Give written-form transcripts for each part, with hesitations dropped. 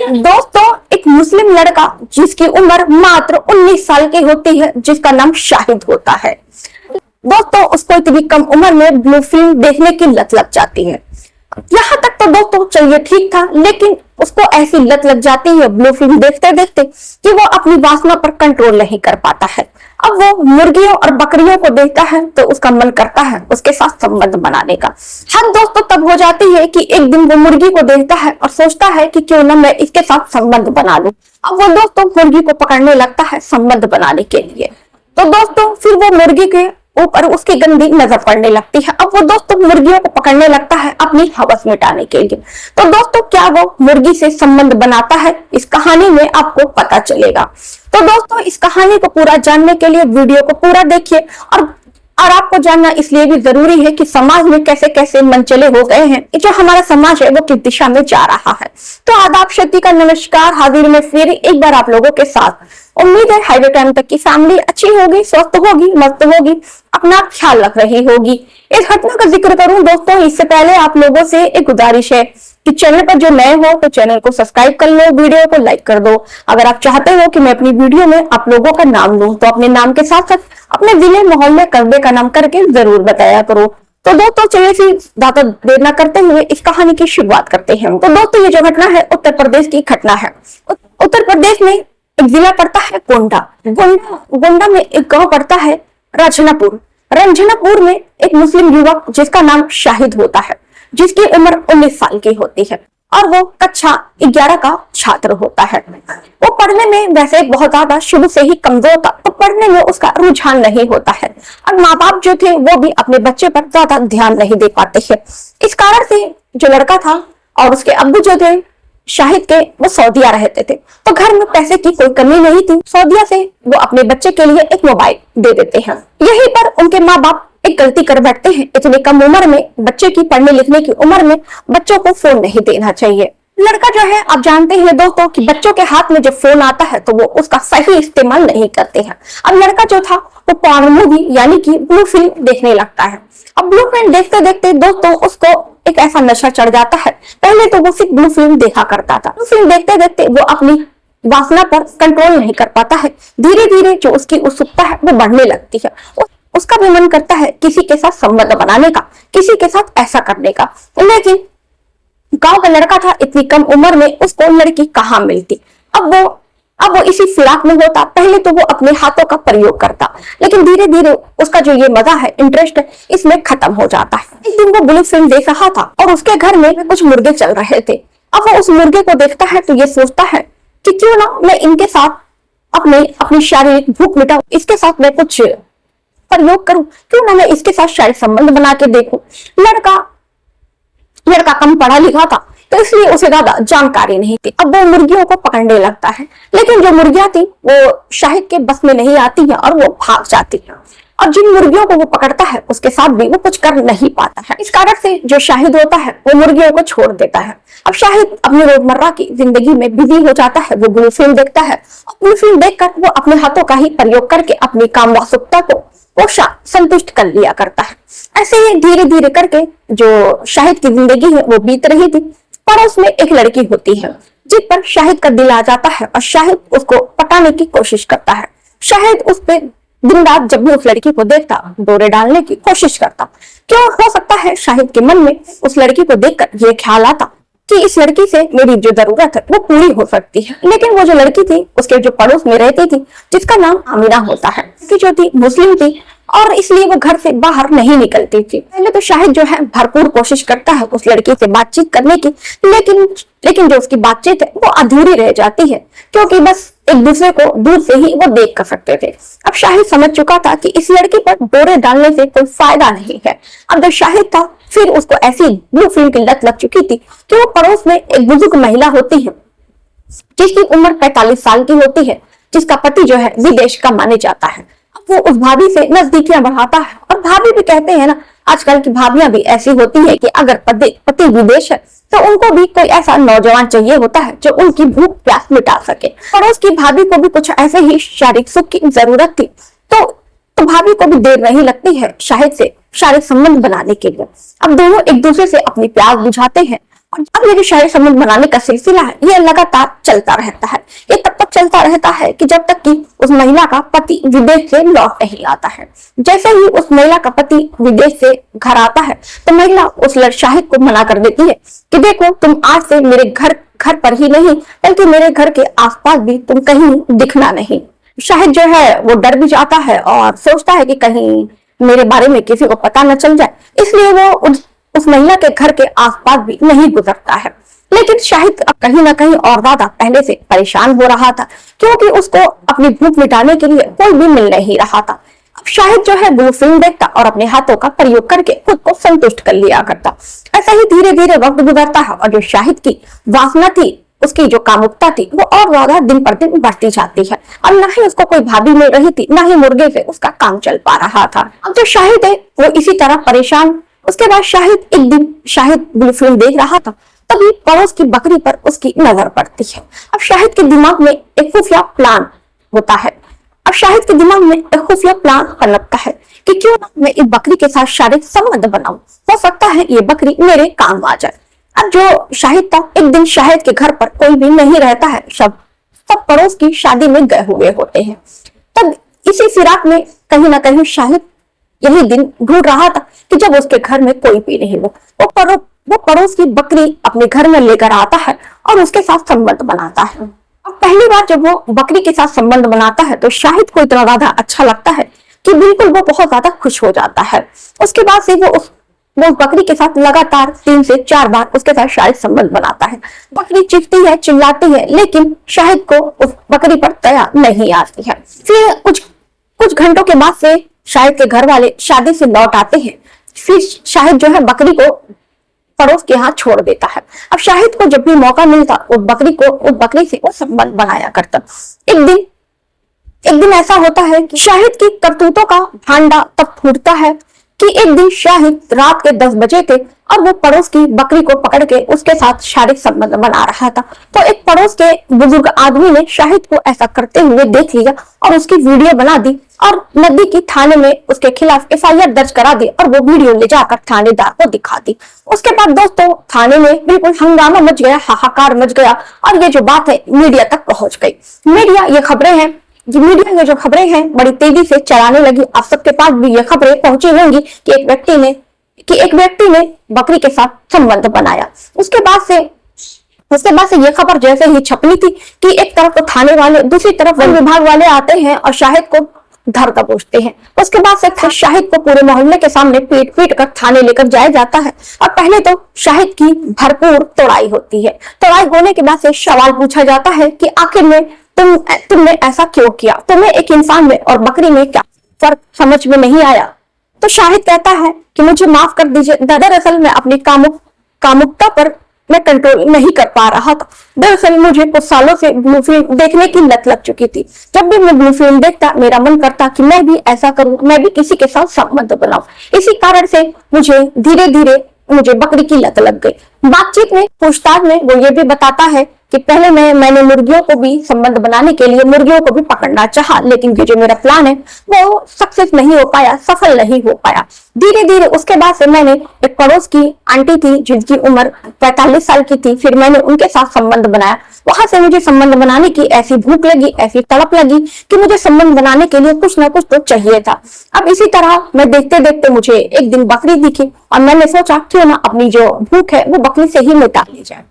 दोस्तों, एक मुस्लिम लड़का जिसकी उम्र मात्र 19 साल की होती है, जिसका नाम शाहिद होता है। दोस्तों, उसको इतनी कम उम्र में ब्लू फिल्म देखने की लत लग जाती है। यहाँ तक तो दोस्तों चलिए ठीक था, लेकिन उसको ऐसी लत लग जाती है ब्लू फिल्म देखते देखते कि वो अपनी वासना पर कंट्रोल नहीं कर पाता है। अब वो मुर्गियों और बकरियों को देखता है तो उसका मन करता है उसके साथ संबंध बनाने का। हद दोस्तों तब हो जाती है कि एक दिन वो मुर्गी को देखता है और सोचता है कि क्यों ना मैं इसके साथ संबंध बना लूं। अब वो दोस्तों मुर्गी को पकड़ने लगता है संबंध बनाने के लिए। तो दोस्तों फिर वो मुर्गी के ऊपर उसकी गंदी नजर पड़ने लगती है। अब वो दोस्तों मुर्गियों को पकड़ने लगता है अपनी हवस मिटाने के लिए। तो दोस्तों क्या वो मुर्गी से संबंध बनाता है, इस कहानी में आपको पता चलेगा। तो दोस्तों इस कहानी को पूरा जानने के लिए वीडियो को पूरा देखिए। और आपको जानना इसलिए भी जरूरी है कि समाज में कैसे कैसे मनचले हो गए हैं, जो हमारा समाज है वो किस दिशा में जा रहा है। तो आदाब, शक्ति का नमस्कार, हाजिर में फिर एक बार आप लोगों के साथ। उम्मीद है हाईवे टाइम तक की फैमिली अच्छी होगी, स्वस्थ होगी, मस्त होगी, अपना ख्याल रख रही होगी। इस घटना का जिक्र करूं दोस्तों, इससे पहले आप लोगों से एक गुजारिश है कि चैनल पर जो नए हो तो चैनल को सब्सक्राइब कर लो, वीडियो को लाइक कर दो। अगर आप चाहते हो कि मैं अपनी वीडियो में आप लोगों का नाम लूं तो अपने नाम के साथ साथ अपने जिले मोहल्ले कस्बे का नाम करके जरूर बताया करो। तो दोस्तों चलिए ज्यादा देर न करते हुए इस कहानी की शुरुआत करते हैं। तो दोस्तों ये जो घटना है उत्तर प्रदेश की घटना है। उत्तर प्रदेश में एक जिला पड़ता है गोंडा। गोंडा में एक गांव पड़ता है रंजनापुर। रंजनापुर में एक मुस्लिम युवक जिसका नाम शाहिद होता है, जिसकी उम्र 19 साल की होती है और वो कक्षा 11 का छात्र होता है। वो पढ़ने में वैसे बहुत ज्यादा शुरू से ही कमजोर था, तो पढ़ने में उसका रुझान नहीं होता है और माँ बाप जो थे वो भी अपने बच्चे पर ज्यादा ध्यान नहीं दे पाते हैं। इस कारण से जो लड़का था और उसके अब्बू जो थे शाहिद के, वो सऊदीया रहते थे, तो घर में पैसे की कोई कमी नहीं थी। सऊदीया से वो अपने बच्चे के लिए एक मोबाइल दे देते हैं। यहीं पर उनके माँ बाप एक गलती कर बैठते हैं। इतनी कम उम्र में बच्चे की पढ़ने लिखने की उम्र में बच्चों को फोन नहीं देना चाहिए। लड़का जो है, आप जानते हैं दोस्तों कि बच्चों के हाथ में जब फोन आता है तो वो उसका सही इस्तेमाल नहीं करते हैं। अब लड़का जो था वो पॉर्न मूवी यानी कि ब्लू फिल्म देखने लगता है। अब ब्लू फिल्म देखते देखते दोस्तों उसको एक ऐसा नशा चढ़ जाता है। पहले तो वो सिर्फ ब्लू फिल्म देखा करता था, ब्लू फिल्म देखते देखते वो अपनी वासना पर कंट्रोल नहीं कर पाता है। धीरे धीरे जो उसकी उत्सुकता है वो बढ़ने लगती है। उसका भी मन करता है किसी के साथ संबंध बनाने का, किसी के साथ ऐसा करने का, लेकिन गांव का लड़का था, इतनी कम उम्र में उसको लड़की कहाँ मिलती। अब वो इसी फिराक में होता। पहले तो वो अपने हाथों का प्रयोग करता, लेकिन धीरे धीरे उसका जो ये मजा है, इंटरेस्ट है, इसमें खत्म हो जाता है। एक दिन वो ब्लू फिल्म देख रहा था और उसके घर में कुछ मुर्गे चल रहे थे। अब वो उस मुर्गे को देखता है तो ये सोचता है कि क्यों ना मैं इनके साथ अपनी शारीरिक भूख मिटाऊं, इसके साथ मैं कुछ प्रयोग करूं, क्यों ना मैं इसके साथ शारीरिक संबंध बना के देखूं। लड़का कम पढ़ा लिखा था तो इसलिए उसे ज्यादा जानकारी नहीं थी। अब वो मुर्गियों को पकड़ने लगता है, लेकिन जो मुर्गियां थी वो शाहिद के बस में नहीं आती है और वो भाग जाती है। और जिन मुर्गियों को वो पकड़ता है उसके साथ भी वो कुछ कर नहीं पाता है। इस कारण से जो शाहिद होता है वो मुर्गियों को छोड़ देता है। अब शाहिद अपनी रोजमर्रा की जिंदगी में बिजी हो जाता है। वो ब्लू फिल्म देखता है और ब्लू फिल्म देखकर वो अपने हाथों का ही प्रयोग करके अपनी काम वासुकता को संतुष्ट कर लिया करता है। ऐसे ही धीरे धीरे करके जो शाहिद की जिंदगी है वो बीत रही थी। पड़ोस में एक लड़की होती है जिस पर शाहिद का दिल आ जाता है और शाहिद उसको पटाने की कोशिश करता है। शाहिद उस पे दिन रात जब भी उस लड़की को देखता डोरे डालने की कोशिश करता। क्यों हो सकता है शाहिद के मन में उस लड़की को देखकर ये ख्याल आता कि इस लड़की से मेरी जो जरूरत है वो पूरी हो सकती है। लेकिन वो जो लड़की थी उसके जो पड़ोस में रहती थी, जिसका नाम आमिना होता है, कि जो थी मुस्लिम थी और इसलिए वो घर से बाहर नहीं निकलती थी। पहले तो शाहिद जो है भरपूर कोशिश करता है उस लड़की से बातचीत करने की, लेकिन जो उसकी बातचीत है वो अधूरी रह जाती है, क्योंकि बस एक दूसरे को दूर से ही वो देख कर सकते थे। अब शाहिद समझ चुका था कि इस लड़की पर डोरे डालने से कोई फायदा नहीं है। अब जब शाहिद था फिर उसको ऐसी ब्लू फिल्म की लत लग चुकी थी कि वो पड़ोस में एक बुजुर्ग महिला होती है जिसकी उम्र 45 साल की होती है, जिसका पति जो है विदेश का माने जाता है। वो उस भाभी से नजदीकियां बढ़ाता है और भाभी भी कहते हैं ना, आजकल की भाभियां भी ऐसी होती है कि अगर पति विदेश है तो उनको भी कोई ऐसा नौजवान चाहिए होता है जो उनकी भूख प्यास मिटा सके। पड़ोस की भाभी को भी कुछ ऐसे ही शारीरिक सुख की जरूरत थी, तो भाभी को भी देर नहीं लगती है शाहिद से शारीरिक संबंध बनाने के लिए। अब दोनों एक दूसरे से अपनी प्यास बुझाते हैं और अब ये जो शारीरिक संबंध बनाने का सिलसिला है ये लगातार चलता रहता है। ये तब तक चलता रहता है कि जब तक कि उस महिला का पति विदेश से लौट नहीं आता है। जैसे ही उस महिला का पति विदेश से घर आता है तो महिला उस शाहिद को मना कर देती है कि देखो तुम आज से मेरे घर पर ही नहीं बल्कि मेरे घर के आसपास भी तुम कहीं दिखना नहीं। शाहिद जो है वो डर भी जाता है और सोचता है कि कहीं मेरे बारे में किसी को पता न चल जाए, इसलिए वो उस महिला के घर के आसपास भी नहीं गुजरता है। लेकिन शाहिद कहीं ना कहीं और ज्यादा पहले से परेशान हो रहा था क्योंकि उसको अपनी भूख मिटाने के लिए कोई भी मिल नहीं रहा था। अब शाहिद जो है ब्लू फिल्म देखता और अपने हाथों का प्रयोग करके खुद को संतुष्ट कर लिया करता। ऐसा ही धीरे धीरे वक्त गुजरता है और जो शाहिद की वासना थी, उसकी जो कामुकता थी, वो और ज्यादा दिन पर दिन बढ़ती जाती है। अब ना ही उसको कोई भाभी मिल रही थी, ना ही मुर्गे से उसका काम चल पा रहा था। अब जो शाहिद है वो इसी तरह परेशान। उसके बाद शाहिद ब्लू फिल्म देख रहा था, तभी पड़ोस की बकरी पर उसकी नजर पड़ती है। अब शाहिद के दिमाग में एक खुफिया प्लान होता है। अब शाहिद के दिमाग में एक खुफिया प्लान पनपता है कि क्यों ना मैं इस बकरी के साथ शारीरिक संबंध बनाऊं, हो सकता है ये बकरी मेरे काम आ जाए। अब जो शाहिद था, एक दिन शाहिद के घर पर कोई भी नहीं रहता है, सब पड़ोस की शादी में गए हुए होते हैं। तब इसी फिराक में कहीं ना कहीं शाहिद यही दिन ढूंढ रहा था कि जब उसके घर में कोई भी नहीं हो, वो पड़ोस की बकरी अपने घर में लेकर आता है और उसके साथ संबंध बनाता है। अब पहली बार जब वो बकरी के साथ संबंध बनाता है तो शाहिद को इतना ज्यादा अच्छा लगता है कि बिल्कुल वो बहुत ज्यादा खुश हो जाता है। उसके बाद से वो उस बकरी के साथ लगातार 3 से 4 बार उसके साथ शारीरिक संबंध बनाता है। बकरी चीखती है, चिल्लाती है, लेकिन शाहिद को उस बकरी पर दया नहीं आती है। फिर कुछ घंटों के बाद से शाहिद के घर वाले शादी से लौट आते हैं। फिर शाहिद जो है बकरी को पड़ोस के यहाँ छोड़ देता है। अब शाहिद को जब भी मौका मिलता उस बकरी से वो संबंध बनाया करता। एक दिन ऐसा होता है कि शाहिद की करतूतों का भांडा तब फूटता है कि एक दिन शाहिद रात के 10 बजे थे और वो पड़ोस की बकरी को पकड़ के उसके साथ शारीरिक संबंध बना रहा था। तो एक पड़ोस के बुजुर्ग आदमी ने शाहिद को ऐसा करते हुए देख लिया और उसकी वीडियो बना दी और नजदीकी थाने में उसके खिलाफ FIR दर्ज करा दी और वो वीडियो ले जाकर थानेदार को दिखा दी। उसके बाद दोस्तों थाने में बिल्कुल हंगामा मच गया, हाहाकार मच गया और ये जो बात है मीडिया तक पहुंच गई। मीडिया ये जो खबरें हैं बड़ी तेजी से चलाने लगी। आप सबके पास भी ये खबरें पहुंची होंगी कि एक व्यक्ति ने बकरी के साथ संबंध बनाया। उसके बाद से ये खबर जैसे ही छपनी थी कि एक तरफ तो थाने वाले, दूसरी तरफ वन विभाग वाले आते हैं और शाहिद को धर दबोचते हैं। उसके बाद से शाहिद को पूरे मोहल्ले के सामने पीट कर थाने लेकर जाया जाता है और पहले तो शाहिद की भरपूर तोड़ाई होती है। तोड़ाई होने के बाद से सवाल पूछा जाता है कि आखिर में तुमने ऐसा क्यों किया, तुम्हें एक इंसान में और बकरी में क्या फर्क समझ में नहीं आया। तो शाहिद कहता है कि मुझे माफ कर दीजिए, दरअसल मैं अपनी कामुकता पर मैं कंट्रोल नहीं कर पा रहा था। दरअसल मुझे कुछ सालों से ब्लू फिल्म देखने की लत लग चुकी थी। जब भी मैं ब्लू फिल्म देखता मेरा मन करता कि मैं भी ऐसा करूं, मैं भी किसी के साथ संबंध बनाऊं। इसी कारण से मुझे धीरे धीरे बकरी की लत लग गई। बातचीत में, पूछताछ में वो ये भी बताता है कि पहले मैंने मुर्गियों को भी संबंध बनाने के लिए मुर्गियों को भी पकड़ना चाहा, लेकिन ये जो मेरा प्लान है वो सक्सेस नहीं हो पाया, सफल नहीं हो पाया। धीरे धीरे उसके बाद से मैंने एक पड़ोस की आंटी थी जिनकी उम्र 45 साल की थी, फिर मैंने उनके साथ संबंध बनाया। वहां से मुझे संबंध बनाने की ऐसी भूख लगी, ऐसी तड़प लगी कि मुझे संबंध बनाने के लिए कुछ ना कुछ तो चाहिए था। अब इसी तरह मैं देखते देखते मुझे एक दिन बकरी दिखी और मैंने सोचा क्यों ना अपनी जो भूख है वो बकरी से ही मिटा ली जाए।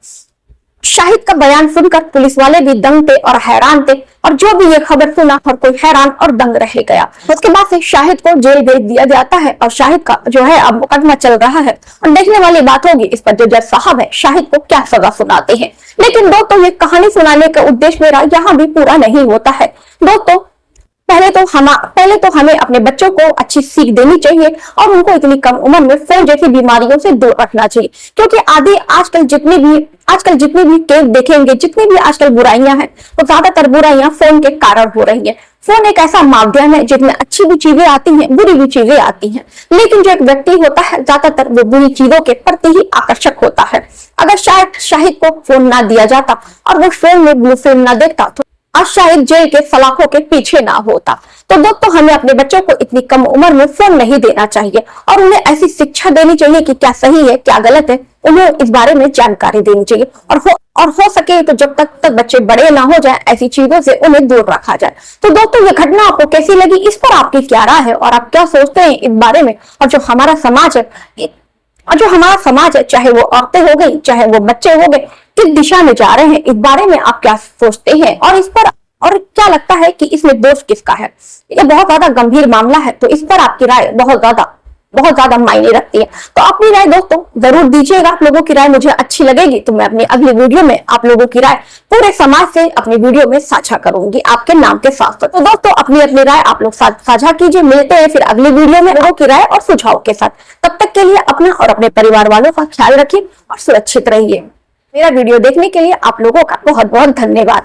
शाहिद का बयान सुनकर पुलिस वाले भी दंग थे और हैरान थे और जो भी ये खबर सुना हर कोई हैरान और दंग रह गया। उसके बाद से शाहिद को जेल भेज दिया जाता है और शाहिद का जो है अब मुकदमा चल रहा है और देखने वाली बात होगी इस पर जो जज साहब है शाहिद को क्या सजा सुनाते हैं। लेकिन दोस्तों ये कहानी सुनाने का उद्देश्य मेरा यहाँ भी पूरा नहीं होता है। दोस्तों पहले तो हमें अपने बच्चों को अच्छी सीख देनी चाहिए और उनको इतनी कम उम्र में फोन जैसी बीमारियों से दूर रखना चाहिए, क्योंकि आजकल जितनी भी केस देखेंगे, जितनी भी आजकल बुराइयां हैं वो ज्यादातर बुराइयां फोन के कारण हो रही है। फोन एक ऐसा माध्यम है जिसमें अच्छी भी चीजें आती हैं, बुरी भी चीजें आती हैं, लेकिन जो एक व्यक्ति होता है ज्यादातर वो बुरी चीजों के प्रति ही आकर्षक होता है। अगर शाहिद को फोन ना दिया जाता और वो फोन में ब्लू फिल्म ना देखता तो आज शायद जेल के सलाखों के पीछे ना होता। तो दोस्तों, हमें अपने बच्चों को इतनी कम उम्र में फोन नहीं देना चाहिए और उन्हें ऐसी शिक्षा देनी चाहिए कि क्या सही है क्या गलत है, उन्हें इस बारे में जानकारी देनी चाहिए और हो सके तो जब तक बच्चे बड़े ना हो जाए ऐसी चीजों से उन्हें दूर रखा जाए। तो दोस्तों, ये घटना आपको कैसी लगी, इस पर आपकी क्या राय है और आप क्या सोचते हैं इस बारे में। और जो हमारा समाज है, चाहे वो औरतें हो गई चाहे वो बच्चे हो गए, किस दिशा में जा रहे हैं, इस बारे में आप क्या सोचते हैं और इस पर और क्या लगता है कि इसमें दोष किसका है। ये बहुत ज्यादा गंभीर मामला है, तो इस पर आपकी राय बहुत ज्यादा मायने रखती है। तो अपनी राय दोस्तों जरूर दीजिएगा। आप लोगों की राय मुझे अच्छी लगेगी तो मैं अपनी अगली वीडियो में आप लोगों की राय पूरे समाज से अपनी वीडियो में साझा करूंगी आपके नाम के साथ। तो दोस्तों, अपनी राय आप लोग साझा कीजिए। मिलते हैं फिर अगली वीडियो में लोगों की राय और सुझाव के साथ। तब तक के लिए अपना और अपने परिवार वालों का ख्याल रखिए और सुरक्षित रहिए। मेरा वीडियो देखने के लिए आप लोगों का बहुत बहुत धन्यवाद।